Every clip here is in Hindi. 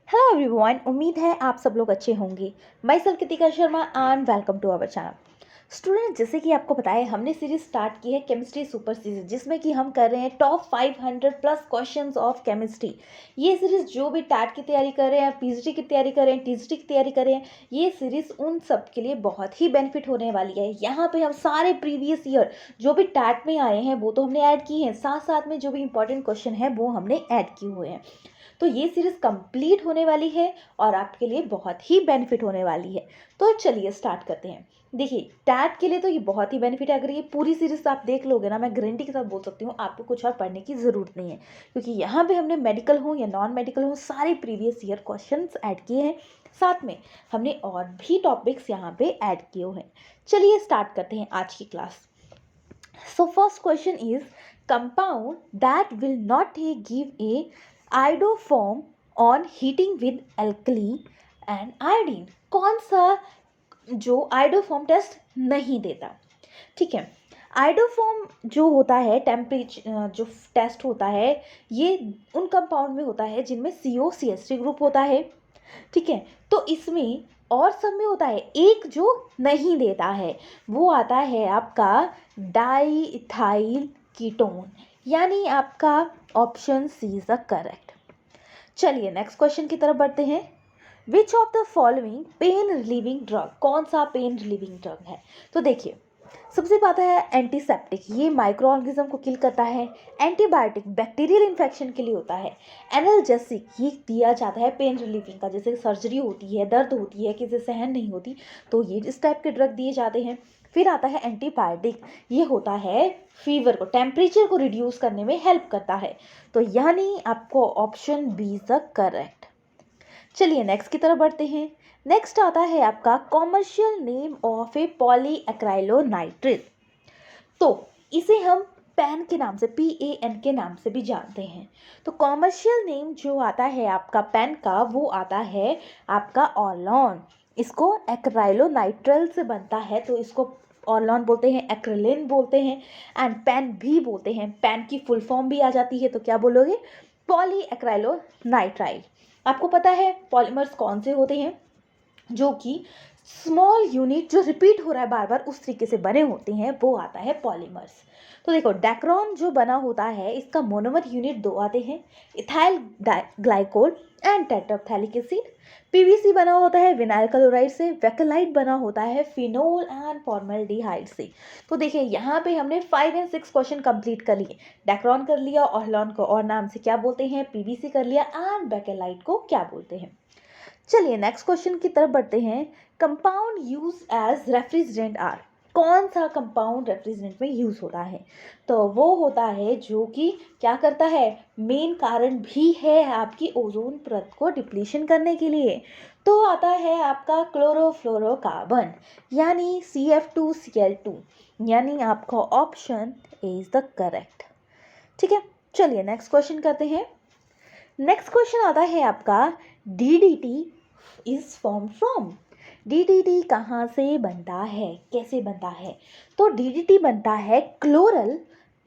हेलो एवरीवन, उम्मीद है आप सब लोग अच्छे होंगे। Myself Kritika Sharma and welcome to our channel. Student, जैसे कि आपको पता है हमने सीरीज स्टार्ट की है केमिस्ट्री सुपर सीरीज, जिसमें कि हम कर रहे हैं top 500 plus questions of chemistry. ये सीरीज जो भी टैट की तैयारी कर रहे हैं, पीजीटी की तैयारी कर रहे हैं, टीजीटी की तैयारी कर रहे हैं, ये सीरीज उन सब के लिए बहुत ही बेनिफिट होने वाली है। यहाँ पे हम सारे प्रीवियस ईयर जो भी टैट में आए हैं वो तो हमने ऐड किए हैं, साथ साथ में जो भी इंपॉर्टेंट क्वेश्चन है वो हमने ऐड किए हुए हैं। तो ये सीरीज कंप्लीट होने वाली है और आपके लिए बहुत ही बेनिफिट होने वाली है। तो चलिए स्टार्ट करते हैं। देखिए, टैट के लिए तो ये बहुत ही बेनिफिट है। अगर ये पूरी सीरीज आप देख लोगे ना, मैं गारंटी के साथ बोल सकती हूँ आपको कुछ और पढ़ने की ज़रूरत नहीं है, क्योंकि यहाँ पे हमने मेडिकल हो या नॉन मेडिकल हो सारे प्रीवियस ईयर क्वेश्चंस ऐड किए हैं। साथ में हमने और भी टॉपिक्स यहाँ पे ऐड किए हुए हैं। चलिए स्टार्ट करते हैं आज की class. So first question is, compound that will not give a iodoform on heating with alkali and iodine। कौन सा जो आयोडोफॉर्म टेस्ट नहीं देता? ठीक है, आयोडोफॉर्म जो होता है टेम्परेचर जो टेस्ट होता है, ये उन कंपाउंड में होता है जिनमें COCH3 ग्रुप होता है। ठीक है, तो इसमें और सब में होता है, एक जो नहीं देता है वो आता है आपका डाई इथाइल कीटोन, यानी आपका option C is the correct. चलिए नेक्स्ट क्वेश्चन की तरफ बढ़ते हैं। Which of the following pain relieving drug, कौन सा पेन रिलीविंग ड्रग है? तो देखिए, सबसे बात है एंटीसेप्टिक, ये माइक्रो ऑर्गेनिज्म को किल करता है। एंटीबायोटिक बैक्टीरियल इन्फेक्शन के लिए होता है। एनाल्जेसिक ये दिया जाता है पेन रिलीविंग का, जैसे सर्जरी होती है, दर्द होती है, किसी सहन नहीं होती तो ये इस टाइप के ड्रग दिए जाते हैं। फिर आता है एंटीबायोटिक, ये होता है फीवर को, टेम्परेचर को रिड्यूस करने में हेल्प करता है। तो यानी आपको option B is the correct. चलिए नेक्स्ट की तरफ बढ़ते हैं। नेक्स्ट आता है आपका commercial name of a polyacrylonitrate. तो इसे हम पैन के नाम से, PAN के नाम से भी जानते हैं। तो कॉमर्शियल नेम जो आता है आपका पैन का, वो आता है आपका ऑलोन। इसको एक्राइलोनाइट्रल से बनता है, तो इसको ऑलोन बोलते हैं, एक्रिलिन बोलते हैं एंड पैन भी बोलते हैं। पैन की फुल फॉर्म भी आ जाती है, तो क्या बोलोगे? पॉलीएक्राइलोनाइट्राइल। आपको पता है पॉलीमर्स कौन से होते हैं? जो कि स्मॉल यूनिट जो रिपीट हो रहा है बार बार, उस तरीके से बने होते हैं, वो आता है पॉलीमर्स। तो देखो, डेक्रोन जो बना होता है, इसका मोनोमर यूनिट 2 आते हैं, ethyl glycol and terephthalic acid. PVC बना होता है विनाइल क्लोराइड से। वैकेलाइट बना होता है फिनोल एंड फॉर्मल्डिहाइड से। तो देखिए, यहाँ पे हमने 5 और 6 क्वेश्चन कंप्लीट कर लिए। डेक्रोन कर लिया, ऑर्लोन को और नाम से क्या बोलते हैं, PVC कर लिया, एंड वैकेलाइट को क्या बोलते हैं। चलिए नेक्स्ट क्वेश्चन की तरफ बढ़ते हैं। Compound use as refrigerant are, कौन सा कंपाउंड रेफ्रिजरेंट में यूज होता है? तो वो होता है जो कि क्या करता है, मेन कारण भी है आपकी ओजोन परत को डिप्लीशन करने के लिए। तो आता है आपका क्लोरोफ्लोरोकार्बन, यानी CF2Cl2, यानी आपका option A is the correct. ठीक है, चलिए नेक्स्ट क्वेश्चन करते हैं। नेक्स्ट क्वेश्चन आता है आपका DDT is form from. DDT कहाँ से बनता है, कैसे बनता है? तो DDT बनता है chloral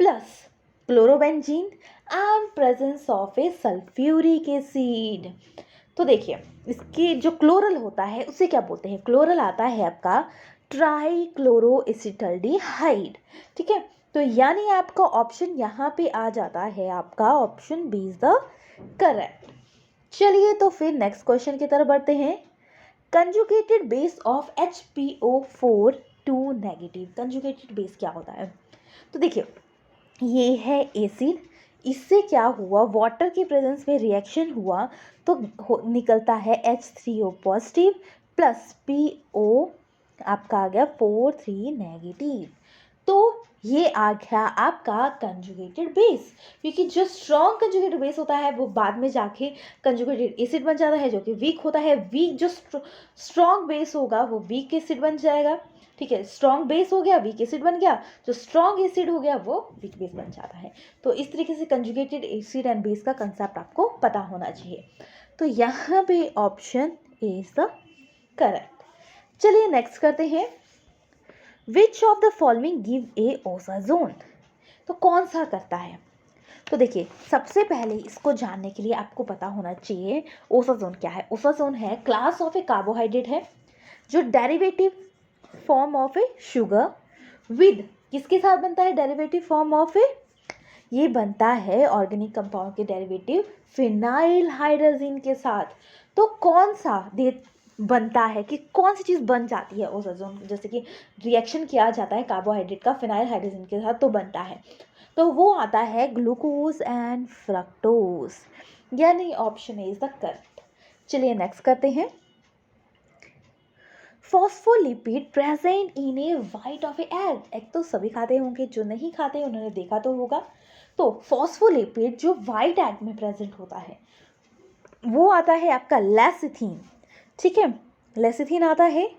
plus chlorobenzene and presence of A sulphuric acid. तो देखिए, इसकी जो क्लोरल होता है उसे क्या बोलते हैं? क्लोरल आता है आपका ट्राईक्लोरोएसिटल्डिहाइड। ठीक है, तो यानी आपका ऑप्शन यहाँ पे आ जाता है आपका option B is the correct. चलिए तो फिर नेक्स्ट क्वेश्चन की तरफ बढ़ते हैं। Conjugated base of HPO4 2 negative, conjugated base क्या होता है? तो देखिए, ये है एसिड, इससे क्या हुआ, वाटर के प्रेजेंस में रिएक्शन हुआ तो निकलता है H3O पॉजिटिव प्लस PO आपका आ गया 4 3 नेगेटिव। तो ये आ गया आपका कंजुगेटेड बेस, क्योंकि जो स्ट्रॉन्ग कंजुगेटेड बेस होता है वो बाद में जाके कंजुगेटेड एसिड बन जाता है, जो कि वीक होता है। वीक जो स्ट्रॉन्ग बेस होगा वो वीक एसिड बन जाएगा। ठीक है, स्ट्रॉन्ग बेस हो गया, वीक एसिड बन गया, जो स्ट्रॉन्ग एसिड हो गया वो वीक बेस बन जाता है। तो इस तरीके से कंजुगेटेड एसिड एंड बेस का कंसेप्ट आपको पता होना चाहिए। तो यहाँ पे option A is the correct. चलिए नेक्स्ट करते हैं। Which of the following give a ओसा जोन, तो कौन सा करता है? तो देखिए, सबसे पहले इसको जानने के लिए आपको पता होना चाहिए ओसाजोन क्या है। ओसाजोन है क्लास ऑफ ए कार्बोहाइड्रेट है जो derivative form of A sugar with किसके साथ बनता है, डेरिवेटिव फॉर्म ऑफ ए, ये बनता है ऑर्गेनिक कंपाउंड के डेरिवेटिव फिनाइल हाइड्रोजन के साथ। तो कौन सा दे बनता है कि कौन सी चीज़ बन जाती है ओसाजोन, जैसे कि रिएक्शन किया जाता है कार्बोहाइड्रेट का फिनाइल हाइड्रोजन के साथ तो बनता है, तो वो आता है ग्लूकोज एंड फ्रक्टोज, यानी option A is the correct. चलिए नेक्स्ट करते हैं। Phospholipid present in A white of A egg. Egg तो सभी खाते होंगे, जो नहीं खाते उन्होंने देखा तो होगा। तो फॉस्फोलिपिड जो वाइट एग में प्रेजेंट होता है वो आता है आपका लेसिथीन। ठीक है, लेसिथीन आता है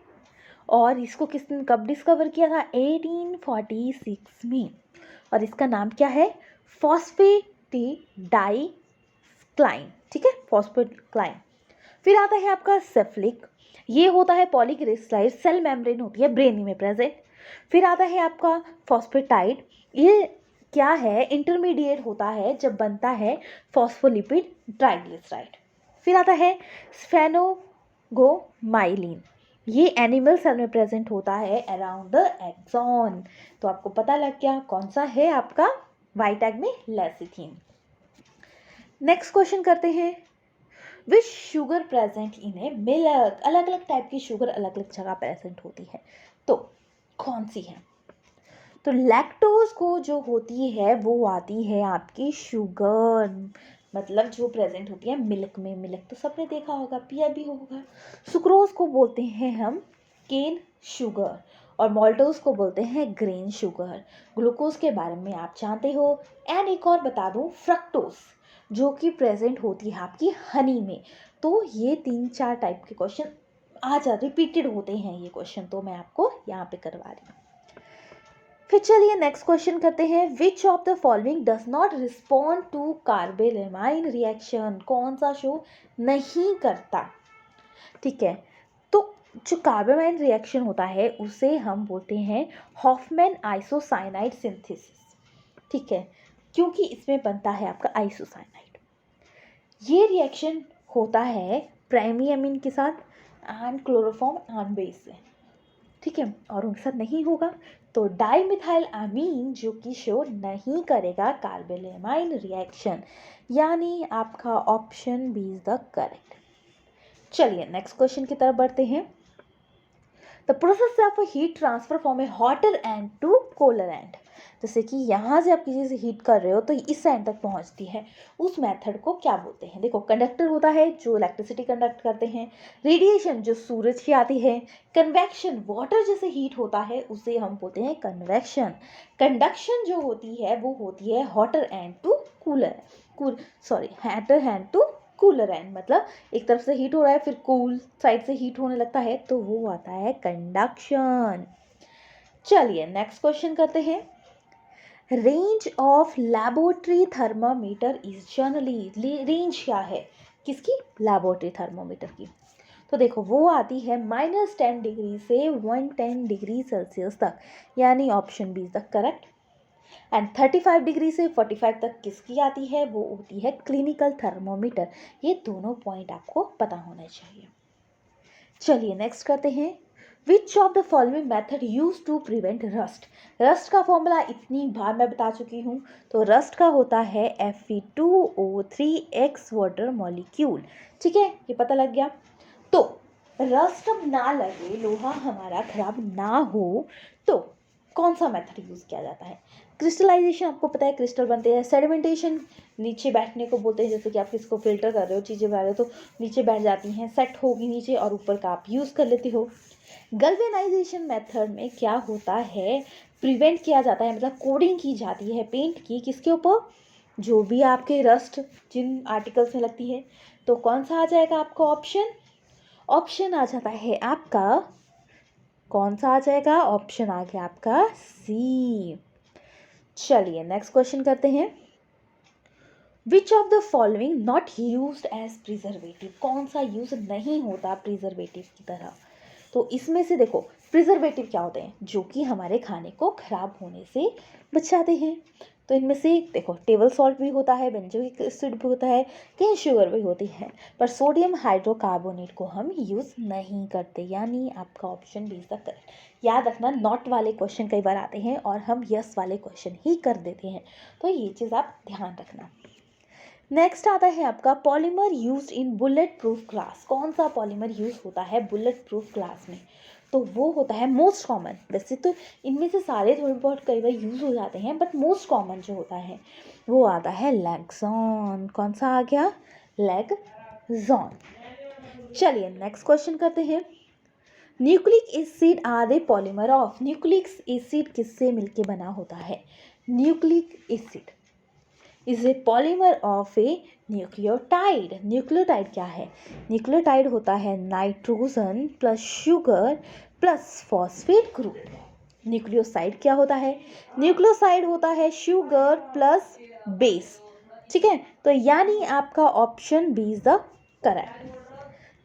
और इसको किसने कब डिस्कवर किया था, 1846 में, और इसका नाम क्या है, फॉस्फेटिडाइक्लाइन। ठीक है, फॉस्फेटिडाइक्लाइन। फिर आता है आपका सेफ्लिक, ये होता है पॉलीक्रिस्टलाइज सेल मेम्ब्रेन होती है ब्रेन में प्रेजेंट। फिर आता है आपका फॉस्फेटाइड, ये क्या है, इंटरमीडिएट होता है जब बनता है फॉस्फोलिपिड ट्राइग्लिसराइड। फिर आता है स्फेनोगोमाइलिन, ये एनिमल सेल में प्रेजेंट होता है अराउंड द एक्सॉन। तो आपको पता लग गया कौन सा है आपका वाइट एग में, लेसिथीन। नेक्स्ट क्वेश्चन करते हैं। Which sugar present in a milk, अलग अलग टाइप की शुगर अलग अलग जगह प्रेजेंट होती है, तो कौन सी है, तो लैक्टोज को जो होती है वो आती है आपकी शुगर, मतलब जो प्रेजेंट होती है मिल्क में, मिल्क तो सबने देखा होगा, पिया भी होगा। सुक्रोज को बोलते हैं हम केन शुगर और मॉल्टोज को बोलते हैं ग्रेन शुगर। ग्लूकोज के बारे में आप जानते हो। एंड एक और बता दूं, फ्रक्टोज जो कि प्रेजेंट होती है आपकी हनी में। तो ये 3-4 टाइप के क्वेश्चन आ जा रिपीटेड होते हैं ये क्वेश्चन, तो मैं आपको यहाँ पे करवा रही हूँ। फिर चलिए नेक्स्ट क्वेश्चन करते हैं। Which of the following does not respond to carbylamine reaction, कौन सा शो नहीं करता। ठीक है, तो जो कार्बेमाइन रिएक्शन होता है उसे हम बोलते हैं हॉफमैन आइसोसाइनाइड सिंथेसिस। ठीक है, क्योंकि इसमें बनता है आपका आइसोसाइनाइड। ये रिएक्शन होता है प्राइमरी अमीन के साथ एंड क्लोरोफॉर्म एंड बेस से। ठीक है, और उनके साथ नहीं होगा तो डाइमिथाइल अमीन जो कि शो नहीं करेगा कार्बेलेमाइन रिएक्शन, यानी आपका option B is the correct. चलिए नेक्स्ट क्वेश्चन की तरफ बढ़ते हैं। The process of heat transfer from a hotter end to cooler end, जैसे कि यहाँ से आप किसी से हीट कर रहे हो तो इस एंड तक पहुँचती है, उस मेथड को क्या बोलते हैं। देखो, कंडक्टर होता है जो इलेक्ट्रिसिटी कंडक्ट करते हैं, रेडिएशन जो सूरज से आती है, कन्वेक्शन वाटर जैसे हीट होता है उसे हम बोलते हैं कन्वेक्शन, कंडक्शन जो होती है वो होती है hotter end to cooler hotter end to cooler end, मतलब एक तरफ से हीट हो रहा है फिर कूल साइड से हीट होने लगता है, तो वो आता है कंडक्शन। चलिए नेक्स्ट क्वेश्चन करते हैं। Range of laboratory thermometer is generally, range क्या है किसकी, लैबोरेटरी थर्मामीटर की। तो देखो वो आती है -10 डिग्री से 110 डिग्री सेल्सियस तक, यानी option B is the correct. And 35 degree से 45 तक किसकी आती है, वो होती है क्लिनिकल थर्मोमीटर। ये दोनों पॉइंट आपको पता होने चाहिए। चलिए नेक्स्ट करते हैं। Which of the following method use to prevent rust, rust का फॉर्मूला इतनी बार मैं बता चुकी हूँ, तो रस्ट का होता है Fe2O3x वाटर मॉलिक्यूल। ठीक है, ये पता लग गया। तो रस्ट अब ना लगे, लोहा हमारा खराब ना हो, तो कौन सा मेथड यूज़ किया जाता है। क्रिस्टलाइजेशन आपको पता है, क्रिस्टल बनते हैं। सेडिमेंटेशन नीचे बैठने को बोलते हैं, जैसे कि आप किसको फिल्टर कर रहे हो, चीज़ें बना रहे हो तो नीचे बैठ जाती हैं, सेट होगी नीचे और ऊपर का आप यूज़ कर लेते हो। गल्वेनाइजेशन मेथड में क्या होता है, प्रिवेंट किया जाता है, मतलब कोडिंग की जाती है पेंट की, किसके ऊपर, जो भी आपके रस्ट जिन आर्टिकल्स में लगती है। तो कौन सा आ जाएगा आपका ऑप्शन, ऑप्शन आ जाता है आपका, कौन सा आ जाएगा, ऑप्शन आ गया आपका सी। चलिए नेक्स्ट क्वेश्चन करते हैं। Which of the following not used as preservative, कौन सा यूज नहीं होता प्रिजर्वेटिव की तरह। तो इसमें से देखो प्रिजर्वेटिव क्या होते हैं, जो कि हमारे खाने को खराब होने से बचाते हैं। तो इनमें से देखो टेबल सॉल्ट भी होता है, बेंजोइक एसिड भी होता है, कहीं शुगर भी होती है, पर सोडियम हाइड्रोकार्बोनेट को हम यूज़ नहीं करते, यानी आपका option B is the correct. याद रखना नॉट वाले क्वेश्चन कई बार आते हैं और हम यस वाले क्वेश्चन ही कर देते हैं, तो ये चीज़ आप ध्यान रखना। नेक्स्ट आता है आपका polymer used in bullet proof glass. कौन सा पॉलीमर यूज होता है बुलेट प्रूफ ग्लास में? तो वो होता है मोस्ट कॉमन, वैसे तो इनमें से सारे थोड़े बहुत कई बार यूज हो जाते हैं, बट मोस्ट कॉमन जो होता है वो आता है लैक्सॉन। कौन सा आ गया? लैक्सॉन। चलिए नेक्स्ट क्वेश्चन करते हैं। Nucleic acid are a polymer of. Nucleic acid किससे मिलके बना होता है? Nucleic acid is a polymer of a nucleotide. Nucleotide क्या है? न्यूक्लियोटाइड होता है nitrogen plus sugar plus phosphate group. Nucleoside क्या होता है? न्यूक्लियोसाइड होता है शुगर प्लस बेस। ठीक है, तो यानी आपका option B is the correct.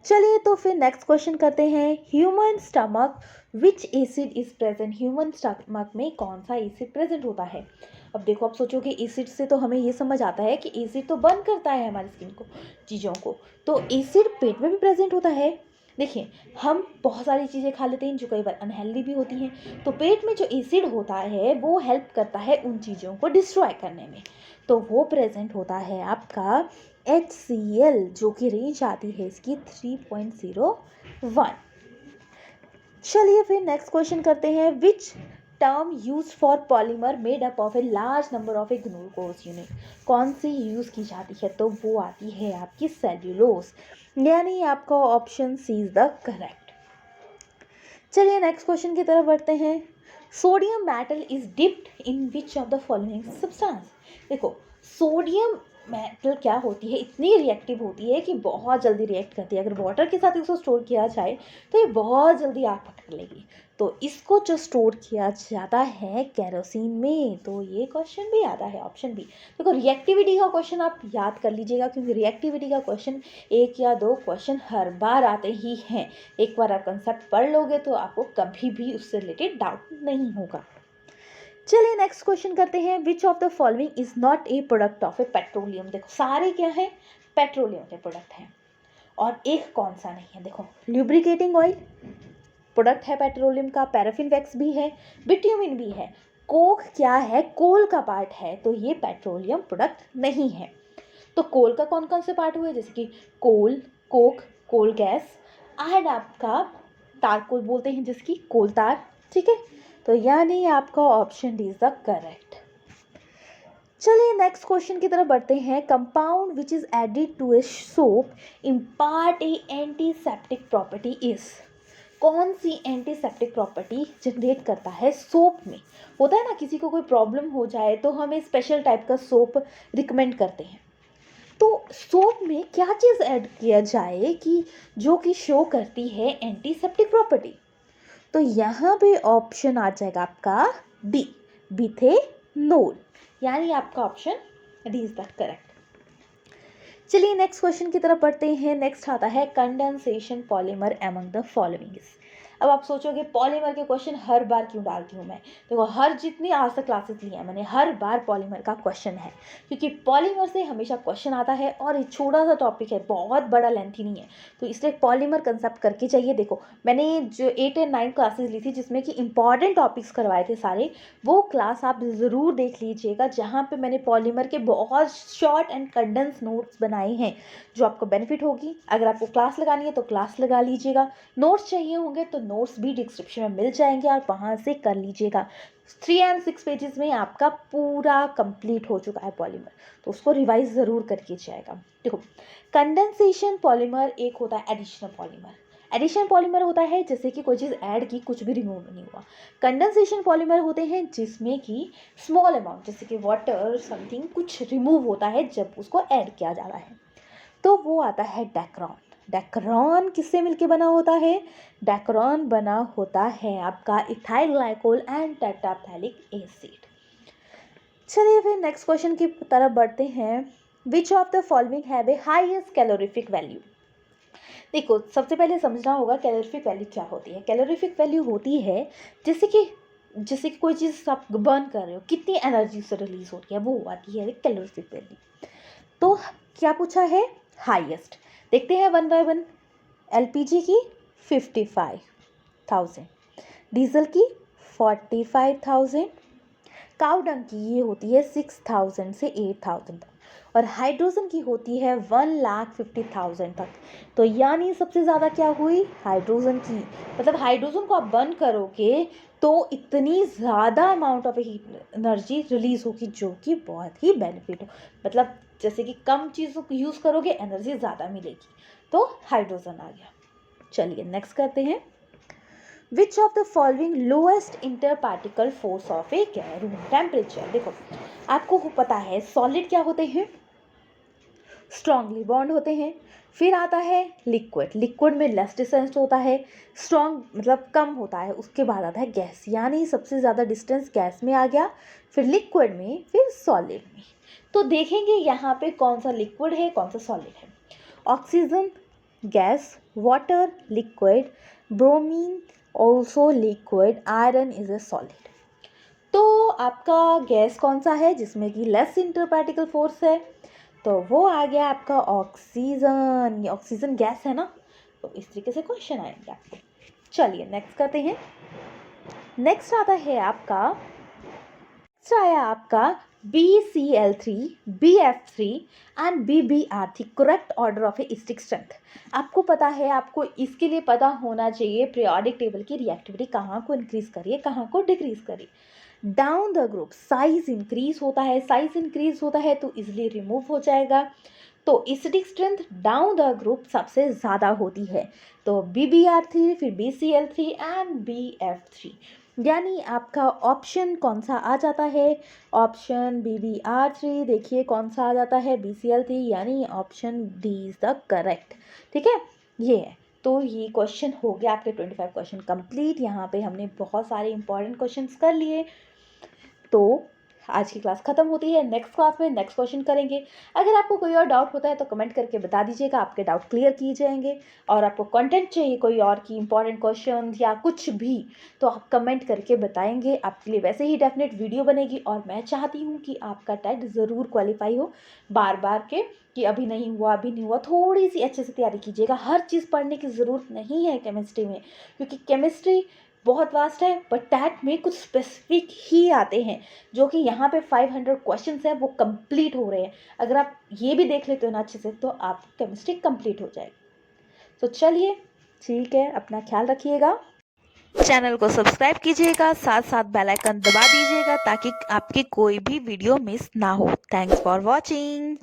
चलिए तो फिर नेक्स्ट क्वेश्चन करते हैं। Human stomach which acid is present. Human stomach में कौन सा एसिड प्रेजेंट होता है? अब देखो आप सोचोगे एसिड से तो हमें ये समझ आता है कि एसिड तो बर्न करता है हमारी स्किन को, चीज़ों को, तो एसिड पेट में भी प्रेजेंट होता है। देखिए हम बहुत सारी चीज़ें खा लेते हैं जो कई बार अनहेल्दी भी होती हैं, तो पेट में जो एसिड होता है वो हेल्प करता है उन चीज़ों को डिस्ट्रॉय करने में, तो वो प्रेजेंट होता है आपका HCl, जो कि रेंज आती है इसकी 3.01। चलिए फिर नेक्स्ट क्वेश्चन करते हैं। Which term use for polymer made up of a large number of A glucose unit. कौन सी यूज की जाती है? तो वो आती है आपकी सेल्यूलोज, यानी आपका option C is the correct. चलिए नेक्स्ट क्वेश्चन की तरफ बढ़ते हैं। Sodium metal is dipped in which of the following substance. देखो सोडियम मेटल क्या होती है, इतनी रिएक्टिव होती है कि बहुत जल्दी रिएक्ट करती है। अगर वाटर के साथ इसको स्टोर किया जाए तो ये बहुत जल्दी आग पकड़ लेगी, तो इसको जो स्टोर किया जाता है केरोसिन में, तो ये क्वेश्चन भी आता है ऑप्शन बी। देखो रिएक्टिविटी का क्वेश्चन आप याद कर लीजिएगा, क्योंकि रिएक्टिविटी का क्वेश्चन एक या दो क्वेश्चन हर बार आते ही हैं। एक बार आप कंसेप्ट पढ़ लोगे तो आपको कभी भी उससे रिलेटेड डाउट नहीं होगा। चलिए नेक्स्ट क्वेश्चन करते हैं। Which of the following is not a product of A petroleum. देखो सारे क्या है? पेट्रोलियम के प्रोडक्ट हैं, और एक कौन सा नहीं है? देखो ल्यूब्रिकेटिंग ऑयल प्रोडक्ट है पेट्रोलियम का, पैराफिन वैक्स भी है, बिट्यूमिन भी है, कोक क्या है? कोल का पार्ट है, तो ये पेट्रोलियम प्रोडक्ट नहीं है। तो कोल का कौन कौन से पार्ट हुए? जैसे कि कोल, कोक, कोल गैस, एंड आपका तारकोल बोलते हैं जिसकी कोल तार। ठीक है, तो यानी आपका option D is the correct. चलिए नेक्स्ट क्वेश्चन की तरफ बढ़ते हैं। Compound which is added to a soap impart a antiseptic property is. कौन सी एंटीसेप्टिक प्रॉपर्टी जनरेट करता है सोप में? होता है ना किसी को कोई प्रॉब्लम हो जाए तो हमें स्पेशल टाइप का सोप रिकमेंड करते हैं, तो सोप में क्या चीज़ ऐड किया जाए कि जो कि शो करती है एंटीसेप्टिक प्रॉपर्टी? तो यहाँ पे ऑप्शन आ जाएगा आपका डी, बिथेनॉल, यानी आपका option D is the correct. चलिए नेक्स्ट क्वेश्चन की तरफ बढ़ते हैं। नेक्स्ट आता है condensation polymer among the following. अब आप सोचोगे पॉलीमर के क्वेश्चन हर बार क्यों डालती हूँ मैं? देखो हर जितनी आज तक क्लासेस ली हैं मैंने, हर बार पॉलीमर का क्वेश्चन है, क्योंकि पॉलीमर से हमेशा क्वेश्चन आता है और ये छोटा सा टॉपिक है, बहुत बड़ा लेंथी नहीं है, तो इसलिए पॉलीमर कंसेप्ट करके चाहिए। देखो मैंने जो 8 और 9 क्लासेस ली थी जिसमें कि इंपॉर्टेंट टॉपिक्स करवाए थे सारे, वो क्लास आप ज़रूर देख लीजिएगा, जहाँ पे मैंने पॉलीमर के बहुत शॉर्ट एंड कंडेंस नोट्स बनाए हैं जो आपको बेनिफिट होगी। अगर आपको क्लास लगानी है तो क्लास लगा लीजिएगा, नोट्स चाहिए होंगे तो नोट्स भी डिस्क्रिप्शन में मिल जाएंगे और वहाँ से कर लीजिएगा। 3 और 6 पेजेस में आपका पूरा कंप्लीट हो चुका है पॉलीमर, तो उसको रिवाइज ज़रूर करके जाएगा। देखो कंडेंसेशन पॉलीमर एक होता है एडिशनल पॉलीमर। एडिशन पॉलीमर होता है जैसे कि कोई चीज़ ऐड की, कुछ भी रिमूव नहीं हुआ। कंडेंसेशन पॉलीमर होते हैं जिसमें कि स्मॉल अमाउंट जैसे कि वाटर समथिंग कुछ रिमूव होता है जब उसको ऐड किया जा रहा है, तो वो आता है डेक्रॉन। डेक्रॉन किससे मिलके बना होता है? डेक्रॉन बना होता है आपका इथाइल ग्लाइकोल एंड टेट्राप्थैलिक एसिड। चलिए फिर नेक्स्ट क्वेश्चन की तरफ बढ़ते हैं। Which of the following have a highest calorific value. देखो, सबसे पहले समझना होगा कैलोरीफिक वैल्यू क्या होती है। कैलोरीफिक वैल्यू होती है जैसे कि कोई चीज़ आप बर्न कर रहे हो, कितनी एनर्जी से रिलीज हो रही है, वो आती है कैलोरीफिक वैल्यू। तो क्या पूछा है? हाईएस्ट। देखते हैं वन बाय वन। एलपीजी की 55,000, डीजल की 45,000, काउडंग की ये होती है 6,000 से 8,000 तक, और हाइड्रोजन की होती है 1,50,000 तक। तो यानी सबसे ज़्यादा क्या हुई? हाइड्रोजन की। मतलब हाइड्रोजन को आप बर्न करोगे तो इतनी ज़्यादा amount of heat energy release होगी, जो कि बहुत ही बेनिफिट हो। मतलब जैसे कि कम चीज़ों को यूज़ करोगे, एनर्जी ज़्यादा मिलेगी। तो हाइड्रोजन आ गया। चलिए नेक्स्ट करते हैं। Which of the following lowest inter particle force of A room temperature. देखो, आपको पता है सॉलिड क्या होते हैं? स्ट्रांगली बॉन्ड होते हैं। फिर आता है लिक्विड, लिक्विड में लेस डिस्टेंस होता है, स्ट्रॉन्ग मतलब कम होता है। उसके बाद आता है गैस, यानी सबसे ज़्यादा डिस्टेंस गैस में आ गया, फिर लिक्विड में, फिर सॉलिड में। तो देखेंगे यहाँ पे कौन सा लिक्विड है, कौन सा सॉलिड है। Oxygen gas, water liquid, bromine also liquid, iron is a solid. तो आपका गैस कौन सा है जिसमें कि लेस इंटर पार्टिकल फोर्स है? तो वो आ गया आपका ऑक्सीजन। ये ऑक्सीजन गैस है ना। तो इस तरीके से क्वेश्चन आएंगे आपको। चलिए नेक्स्ट करते हैं। नेक्स्ट आता है आपका, नेक्स्ट आया आपका BCl3, BF3 and BBr3 correct order of A stick strength. आपको पता है, आपको इसके लिए पता होना चाहिए पीरियोडिक टेबल की रिएक्टिविटी कहाँ को इंक्रीज करिए, कहाँ को डिक्रीज करिए। Down the group size increase होता है, साइज इंक्रीज होता है तो इजिली रिमूव हो जाएगा। तो acidic strength down the group सबसे ज़्यादा होती है। तो BBr3, फिर BCl3 एंड BF3, यानी आपका ऑप्शन कौन सा आ जाता है? Option BBr3। देखिए कौन सा आ जाता है? BCl3, यानी option D is the correct. ठीक है, ये है। तो ये क्वेश्चन हो गया आपके 25 क्वेश्चन कंप्लीट। यहाँ पे हमने बहुत सारे इंपॉर्टेंट क्वेश्चंस कर लिए। तो आज की क्लास खत्म होती है। नेक्स्ट क्लास में नेक्स्ट क्वेश्चन करेंगे। अगर आपको कोई और डाउट होता है तो कमेंट करके बता दीजिएगा, आपके डाउट क्लियर किए जाएंगे। और आपको कंटेंट चाहिए कोई और की इंपॉर्टेंट क्वेश्चन या कुछ भी, तो आप कमेंट करके बताएंगे। आपके लिए वैसे ही डेफिनेट वीडियो बनेगी। और मैं चाहती हूँ कि आपका टेट ज़रूर क्वालिफाई हो। बार बार के कि अभी नहीं हुआ, अभी नहीं हुआ, थोड़ी सी अच्छे से तैयारी कीजिएगा। हर चीज़ पढ़ने की ज़रूरत नहीं है केमिस्ट्री में, क्योंकि केमिस्ट्री बहुत वास्ट है। बट टैट में कुछ स्पेसिफिक ही आते हैं, जो कि यहाँ पे 500 क्वेश्चंस हैं, वो कंप्लीट हो रहे हैं। अगर आप ये भी देख लेते हो ना अच्छे से, तो आप केमिस्ट्री कंप्लीट हो जाएगी। तो चलिए ठीक है, अपना ख्याल रखिएगा। चैनल को सब्सक्राइब कीजिएगा, साथ साथ बेल आइकन दबा दीजिएगा ताकि आपकी कोई भी वीडियो मिस ना हो। Thanks for watching.